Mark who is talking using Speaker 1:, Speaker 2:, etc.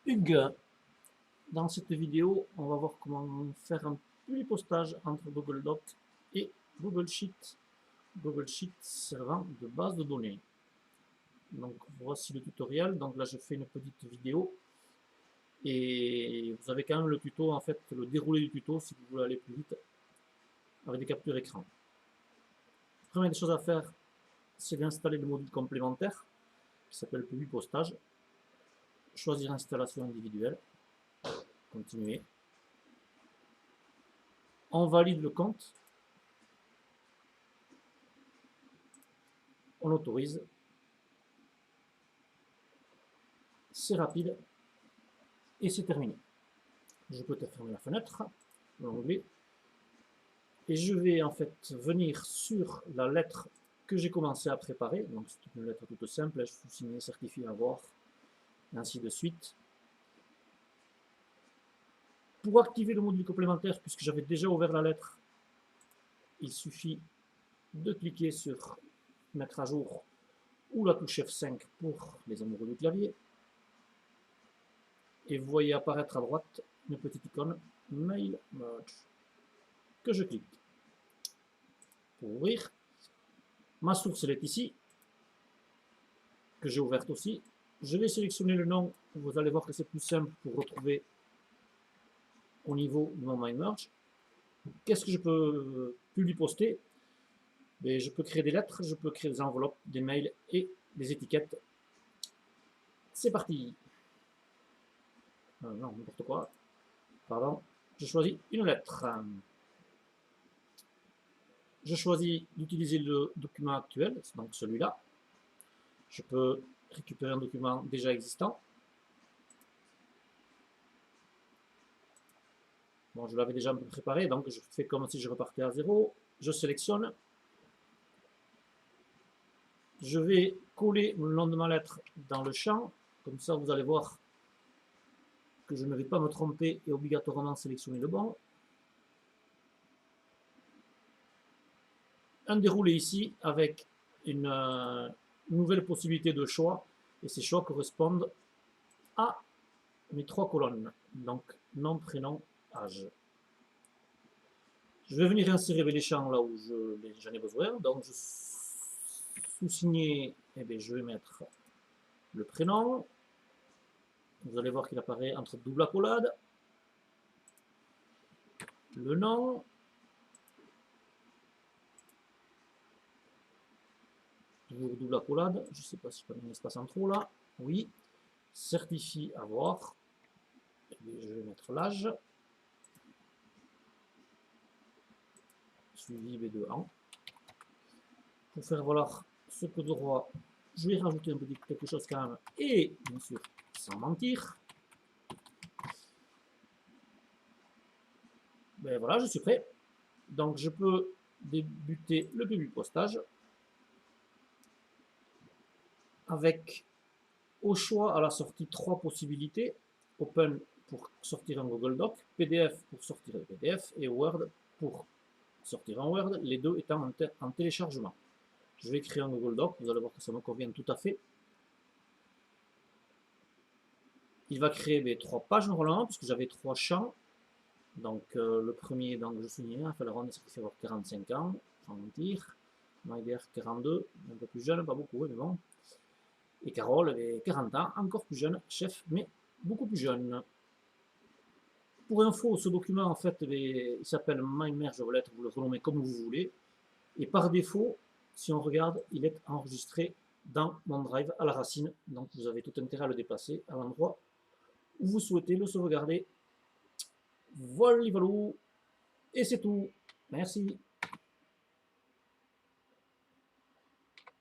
Speaker 1: Hugues, dans cette vidéo, on va voir comment faire un postage entre Google Doc et Google Sheet. Google Sheet servant de base de données. Donc voici le tutoriel. Donc là je fais une petite vidéo et vous avez quand même le tuto, en fait le déroulé du tuto si vous voulez aller plus vite avec des captures écran. Première des choses à faire, c'est d'installer le module complémentaire qui s'appelle PU Postage. Choisir installation individuelle. Continuer. On valide le compte. On autorise. C'est rapide. Et c'est terminé. Je peux fermer la fenêtre, l'onglet. Et je vais en fait venir sur la lettre que j'ai commencé à préparer. Donc c'est une lettre toute simple. Je vous signe certifié à voir. Et ainsi de suite. Pour activer le module complémentaire, puisque j'avais déjà ouvert la lettre, il suffit de cliquer sur mettre à jour ou la touche F5 pour les amoureux du clavier. Et vous voyez apparaître à droite une petite icône Mail Merge que je clique pour ouvrir. Ma source elle est ici, que j'ai ouverte aussi. Je vais sélectionner le nom. Vous allez voir que c'est plus simple pour retrouver au niveau de mon Mail Merge. Qu'est-ce que je peux publier poster? Je peux créer des lettres, je peux créer des enveloppes, des mails et des étiquettes. C'est parti. Non, n'importe quoi. Pardon. Je choisis une lettre. Je choisis d'utiliser le document actuel, donc celui-là. Je peux récupérer un document déjà existant. Bon, je l'avais déjà un peu préparé, donc je fais comme si je repartais à zéro. Je sélectionne. Je vais coller le nom de ma lettre dans le champ. Comme ça, vous allez voir que je ne vais pas me tromper et obligatoirement sélectionner le bon. Un déroulé ici avec une nouvelle possibilité de choix. Et ces choix correspondent à mes 3 colonnes. Donc, nom, prénom, âge. Je vais venir insérer les champs là où j'en ai besoin. Donc, sous-signer, je vais mettre le prénom. Vous allez voir qu'il apparaît entre double accolade. Le nom. Toujours double accolade. Je ne sais pas si je peux mettre un espace en trop là. Oui. Certifie avoir. Je vais mettre l'âge. Suivi B2 an. Pour faire valoir ce que de droit, je vais rajouter un petit quelque chose quand même. Et bien sûr, sans mentir. Ben voilà, je suis prêt. Donc je peux débuter le début postage avec au choix à la sortie 3 possibilités. Open pour sortir en Google Doc, PDF pour sortir en PDF et Word pour sortir en Word, les deux étant en téléchargement. Je vais créer un Google Doc, vous allez voir que ça me convient tout à fait. Il va créer 3 pages normalement, puisque j'avais 3 champs. Donc le premier, donc je souligne, Faleron, c'est qu'il fait avoir 45 ans, sans mentir. Maider, 42, un peu plus jeune, pas beaucoup, mais bon. Et Carole avait 40 ans, encore plus jeune, chef, mais beaucoup plus jeune. Pour info, ce document, en fait, il s'appelle MyMerge Wallet, vous le renommez comme vous voulez. Et par défaut, si on regarde, il est enregistré dans OneDrive à la racine. Donc vous avez tout intérêt à le déplacer à l'endroit où vous souhaitez le sauvegarder. Voilà, et c'est tout. Merci.